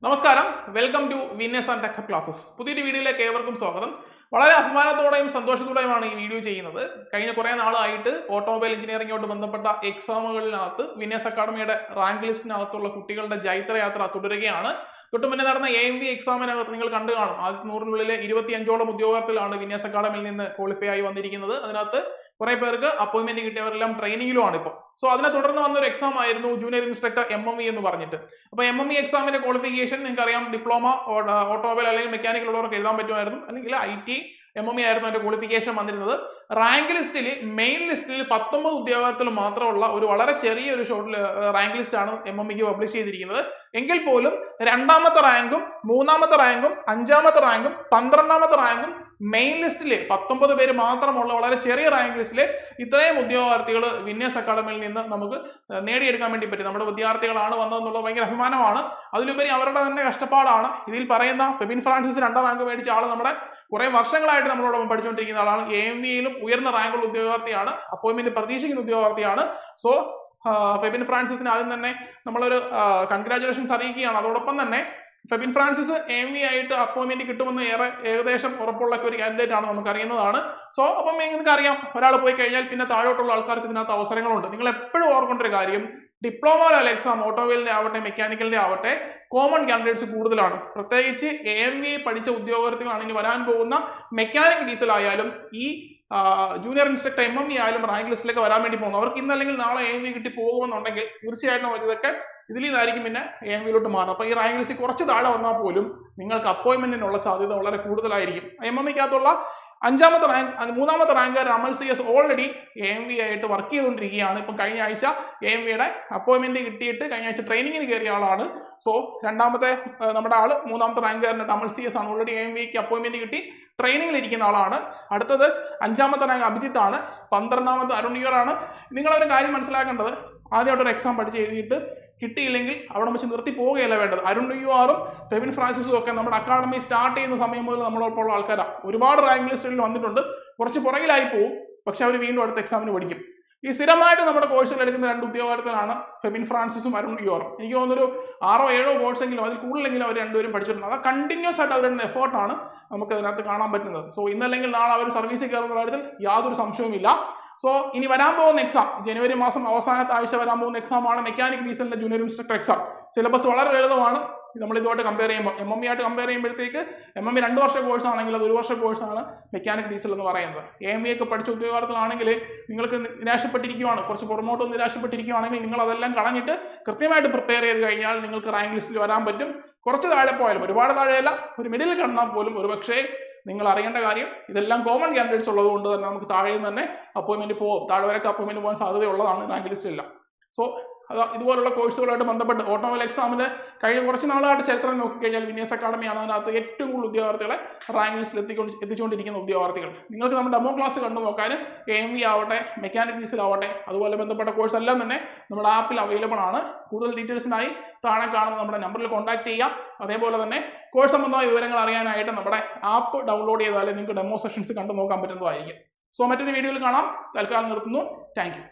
നമസ്കാരം, welcome to winners and tech classes. പുതിയൊരു വീഡിയോയിലേക്ക് ഏവർക്കും സ്വാഗതം. വളരെ അഭിമാനത്തോടെയും സന്തോഷത്തോടെയുമാണ് ഈ വീഡിയോ ചെയ്യുന്നത്. കഴിഞ്ഞ കുറേ നാളായിട്ട് ഓട്ടോമൊബൈൽ എഞ്ചിനീയറിംഗുമായിട്ട് ബന്ധപ്പെട്ട എക്സാമുകളിനകത്ത് വിന്നേഴ്സ് അക്കാഡമിയുടെ റാങ്ക് ലിസ്റ്റിനകത്തുള്ള കുട്ടികളുടെ ജൈത്രയാത്ര തുടരുകയാണ്. തൊട്ട് മുന്നേ നടന്ന AMV എക്സാമിനകത്ത് നിങ്ങൾ കണ്ടു കാണും, ആദ്യത്തെ 100-നുള്ളിലെ 25ഓളം ഉദ്യോഗാർത്ഥികളാണ് വിന്നേഴ്സ് അക്കാഡമിയിൽ നിന്ന് ക്വാളിഫൈ ആയി വന്നിരിക്കുന്നത്. അതിനകത്ത് കുറെ പേർക്ക് അപ്പോയിന്റ്മെന്റ് കിട്ടിയവരെല്ലാം ട്രെയിനിങ്ങിലുമാണ് ഇപ്പോൾ. സോ അതിനെ തുടർന്ന് വന്ന ഒരു എക്സാം ആയിരുന്നു ജൂനിയർ ഇൻസ്ട്രക്ടർ MME എന്ന് പറഞ്ഞിട്ട്. അപ്പോൾ MME എക്സാമിന്റെ ക്വാളിഫിക്കേഷൻ നിങ്ങൾക്ക് അറിയാം, ഡിപ്ലോമ ഓട്ടോമൊബൈൽ അല്ലെങ്കിൽ മെക്കാനിക്കൽ ഉള്ളവർക്ക് എഴുതാൻ പറ്റുമായിരുന്നു, അല്ലെങ്കിൽ IT MME ആയിരുന്നു അതിന്റെ ക്വാളിഫിക്കേഷൻ വന്നിരുന്നത്. റാങ്ക് ലിസ്റ്റിൽ മെയിൻ ലിസ്റ്റിൽ 19 ഉദ്യോഗാർത്ഥികൾ മാത്രമുള്ള ഒരു വളരെ ചെറിയൊരു ഷോർട്ട് റാങ്ക് ലിസ്റ്റ് ആണ് MMEക്ക് പബ്ലിഷ് ചെയ്തിരിക്കുന്നത്. എങ്കിൽ പോലും രണ്ടാമത്തെ റാങ്കും 3-ാമത്തെ റാങ്കും 5-ാമത്തെ റാങ്കും 12-ാമത്തെ റാങ്കും മെയിൻ ലിസ്റ്റിൽ 19 പേര് മാത്രമുള്ള വളരെ ചെറിയ റാങ്ക് ലിസ്റ്റിൽ ഇത്രയും ഉദ്യോഗാർത്ഥികൾ വിന്നേഴ്സ് അക്കാഡമിയിൽ നിന്ന് നമുക്ക് നേടിയെടുക്കാൻ വേണ്ടി പറ്റി. നമ്മുടെ വിദ്യാർത്ഥികളാണ് വന്നതെന്നുള്ളത് ഭയങ്കര അഭിമാനമാണ്. അതിലുപരി അവരുടെ തന്നെ കഷ്ടപ്പാടാണ്. ഇതിൽ പറയുന്ന ഫെബിൻ ഫ്രാൻസിസ് 2ാം റാങ്ക് മേടിച്ച ആൾ നമ്മുടെ കുറെ വർഷങ്ങളായിട്ട് നമ്മളോടൊപ്പം പഠിച്ചുകൊണ്ടിരിക്കുന്ന ആളാണ്. AMVയിലും ഉയർന്ന റാങ്കുള്ള ഉദ്യോഗാർത്ഥിയാണ്, അപ്പോയിന്റ്മെന്റ് പ്രതീക്ഷിക്കുന്ന ഉദ്യോഗാർത്ഥിയാണ്. സോ ഫെബിൻ ഫ്രാൻസിസിന് ആദ്യം തന്നെ നമ്മളൊരു കൺഗ്രാജുലേഷൻസ് അറിയിക്കുകയാണ്. അതോടൊപ്പം തന്നെ ഫെബിൻ ഫ്രാൻസിസ് AMV ആയിട്ട് അപ്പോയിന്റ്മെന്റ് കിട്ടുമെന്ന് ഏകദേശം ഉറപ്പുള്ള ഒരു കാൻഡിഡേറ്റ് ആണ്, നമുക്ക് അറിയുന്നതാണ്. സോ അപ്പം നിങ്ങൾക്ക് അറിയാം, ഒരാൾ പോയി കഴിഞ്ഞാൽ പിന്നെ താഴോട്ടുള്ള ആൾക്കാർക്ക് ഇതിനകത്ത് അവസരങ്ങളുണ്ട്. നിങ്ങൾ എപ്പോഴും ഓർക്കേണ്ട ഒരു കാര്യം, ഡിപ്ലോമ ലെവൽ എക്സാം ഓട്ടോമൊബൈലിന്റെ ആവട്ടെ മെക്കാനിക്കലിന്റെ ആവട്ടെ കോമൺ കാൻഡിഡേറ്റ്സ് കൂടുതലാണ്. പ്രത്യേകിച്ച് AMV പഠിച്ച ഉദ്യോഗാർത്ഥികളാണ് ഇനി വരാൻ പോകുന്ന മെക്കാനിക് ഡീസൽ ആയാലും ഈ ജൂനിയർ ഇൻസ്ട്രക്ടർ MME ആയാലും റാങ്ക് ലിസ്റ്റിലേക്ക് വരാൻ വേണ്ടി പോകുന്നു. അവർക്ക് ഇന്നല്ലെങ്കിൽ നാളെ AMV കിട്ടി പോകുമെന്നുണ്ടെങ്കിൽ തീർച്ചയായിട്ടും ഇതൊക്കെ ഇതിൽ നിന്നായിരിക്കും പിന്നെ AMVയിലോട്ട് മാറും. അപ്പോൾ ഈ റാങ്ക് ലിസ്റ്റ് കുറച്ച് താഴെ വന്നാൽ പോലും നിങ്ങൾക്ക് അപ്പോയിന്റ്മെന്റിനുള്ള സാധ്യത വളരെ കൂടുതലായിരിക്കും. MMEക്കകത്തുള്ള 5-ാമത്തെ റാങ്ക് 3-ാമത്തെ റാങ്കുകാരൻ അമൽ CS ഓൾറെഡി AMV ആയിട്ട് വർക്ക് ചെയ്തുകൊണ്ടിരിക്കുകയാണ്. ഇപ്പം കഴിഞ്ഞ ആഴ്ച AMVയുടെ അപ്പോയിന്റ്മെന്റ് കിട്ടിയിട്ട് കഴിഞ്ഞ ആഴ്ച ട്രെയിനിങ്ങിന് കയറിയ ആളാണ്. സോ രണ്ടാമത്തെ നമ്മുടെ ആള് 3-ാമത്തെ റാങ്കുകാരൻ അമൽ CS ആണ്. ഓൾറെഡി AMVക്ക് അപ്പോയിന്റ്മെന്റ് കിട്ടി ട്രെയിനിങ്ങിൽ ഇരിക്കുന്ന ആളാണ്. അടുത്തത് 5-ാമത്തെ റാങ്ക് അഭിജിത്ത് ആണ്. 12-ാമത് അരുൺ ആണ്. നിങ്ങളൊരു കാര്യം മനസ്സിലാക്കേണ്ടത്, ആദ്യമായിട്ടൊരു എക്സാം പഠിച്ച് എഴുതിയിട്ട് കിട്ടിയില്ലെങ്കിൽ അവിടെ വെച്ച് നിർത്തി പോവുകയല്ല വേണ്ടത്. അരുൺ യുആറും ഫെബിൻ ഫ്രാൻസിസും ഒക്കെ നമ്മുടെ അക്കാഡമി സ്റ്റാർട്ട് ചെയ്യുന്ന സമയം മുതൽ നമ്മളോടൊപ്പമുള്ള ആൾക്കാരാണ്. ഒരുപാട് റാങ്ക് ലിസ്റ്റുകളിൽ വന്നിട്ടുണ്ട്. കുറച്ച് പുറകിലായി പോവും, പക്ഷെ അവർ വീണ്ടും അടുത്ത എക്സാമിന് പഠിക്കും. ഈ സ്ഥിരമായിട്ട് നമ്മുടെ കോഴ്സുകൾ എടുക്കുന്ന 2 ഉദ്യോഗാർത്ഥികളാണ് ഫെബിൻ ഫ്രാൻസിസും അരുൺ യുആറും. എനിക്ക് തോന്നുന്നൊരു 6-7 കോഴ്സെങ്കിലും അതിൽ കൂടുതലെങ്കിലും അവർ രണ്ടുപേരും പഠിച്ചിട്ടുണ്ട്. അത് കണ്ടിന്യൂസ് ആയിട്ട് അവരുടെ എഫേർട്ടാണ് നമുക്ക് അതിനകത്ത് കാണാൻ പറ്റുന്നത്. സോ ഇന്നല്ലെങ്കിൽ നാളെ അവർ സർവീസിൽ കയറുന്ന കാര്യത്തിൽ യാതൊരു സംശയവുമില്ല. സോ ഇനി വരാൻ പോകുന്ന എക്സാം ജനുവരി മാസം അവസാനത്തെ ആഴ്ച വരാൻ പോകുന്ന എക്സാമാണ് മെക്കാനിക് ഡീസലിന്റെ ജൂനിയർ ഇൻസ്ട്രക്ടർ എക്സാം. സിലബസ് വളരെ ലളിതമാണ്. നമ്മൾ ഇതുമായിട്ട് കമ്പയർ ചെയ്യുമ്പോൾ MME ആയിട്ട് കമ്പയർ ചെയ്യുമ്പോഴത്തേക്ക് MME 2 വർഷ കോഴ്സ് ആണെങ്കിൽ അത് 1 വർഷ കോഴ്സാണ് മെക്കാനിക് ഡീസൽ എന്ന് പറയുന്നത്. AMV ഒക്കെ പഠിച്ച ഉദ്യോഗാർത്ഥികളാണെങ്കിൽ നിങ്ങൾക്ക് നിരാശപ്പെട്ടിരിക്കുകയാണ്, കുറച്ച് പുറമോട്ട് നിരാശപ്പെട്ടിരിക്കുകയാണെങ്കിൽ നിങ്ങൾ അതെല്ലാം കളഞ്ഞിട്ട് കൃത്യമായിട്ട് പ്രിപ്പയർ ചെയ്ത് കഴിഞ്ഞാൽ നിങ്ങൾക്ക് റാങ്ക് ലിസ്റ്റിൽ വരാൻ പറ്റും. കുറച്ച് താഴെ പോയാലും, ഒരുപാട് താഴെയല്ല, ഒരു മിഡിൽ കടന്നാൽ പോലും ഒരുപക്ഷേ നിങ്ങൾ അറിയേണ്ട കാര്യം, ഇതെല്ലാം കോമൺ കാൻഡിഡേറ്റ്സ് ഉള്ളത് കൊണ്ട് തന്നെ നമുക്ക് താഴെ നിന്ന് തന്നെ അപ്പോയിന്റ്മെന്റ് പോകും. താഴെ വരെയൊക്കെ അപ്പോയിന്റ്മെന്റ് പോകാൻ സാധ്യതയുള്ളതാണ് റാങ്ക് ലിസ്റ്റില്ല. സോ ഇതുപോലുള്ള കോഴ്സുകളായിട്ട് ബന്ധപ്പെട്ട് ഓട്ടോമൊബൈൽ എക്സാമിന്റെ കഴിഞ്ഞ കുറച്ച് നാളായിട്ട് ചരിത്രം നോക്കിക്കഴിഞ്ഞാൽ വിന്നേഴ്സ് അക്കാഡമിയാണ് അതിനകത്ത് ഏറ്റവും കൂടുതൽ ഉദ്യോഗാർത്ഥികളെ റാങ്ക് ലിസ്റ്റിൽ എത്തിച്ചുകൊണ്ടിരിക്കുന്ന ഉദ്യോഗാർത്ഥികൾ. നിങ്ങൾക്ക് നമ്മുടെ ഡെമോ ക്ലാസ് കണ്ടു നോക്കാൻ AMV ആവട്ടെ മെക്കാനിക് ഡീസൽ ആവട്ടെ അതുപോലെ ബന്ധപ്പെട്ട കോഴ്സ് എല്ലാം തന്നെ നമ്മുടെ ആപ്പിൽ അവൈലബിൾ ആണ്. കൂടുതൽ ഡീറ്റെയിൽസിനായി താഴെ കാണുന്ന നമ്മുടെ നമ്പറിൽ കോൺടാക്ട് ചെയ്യാം. അതേപോലെ തന്നെ കോഴ്സ് സംബന്ധമായ വിവരങ്ങൾ അറിയാനായിട്ട് നമ്മുടെ ആപ്പ് ഡൗൺലോഡ് ചെയ്താൽ നിങ്ങൾക്ക് ഡെമോ സെഷൻസ് കണ്ടു നോക്കാൻ പറ്റുന്നതായിരിക്കും. സോ മറ്റൊരു വീഡിയോയിൽ കാണാം. തൽക്കാലം നിർത്തുന്നു. Thank you.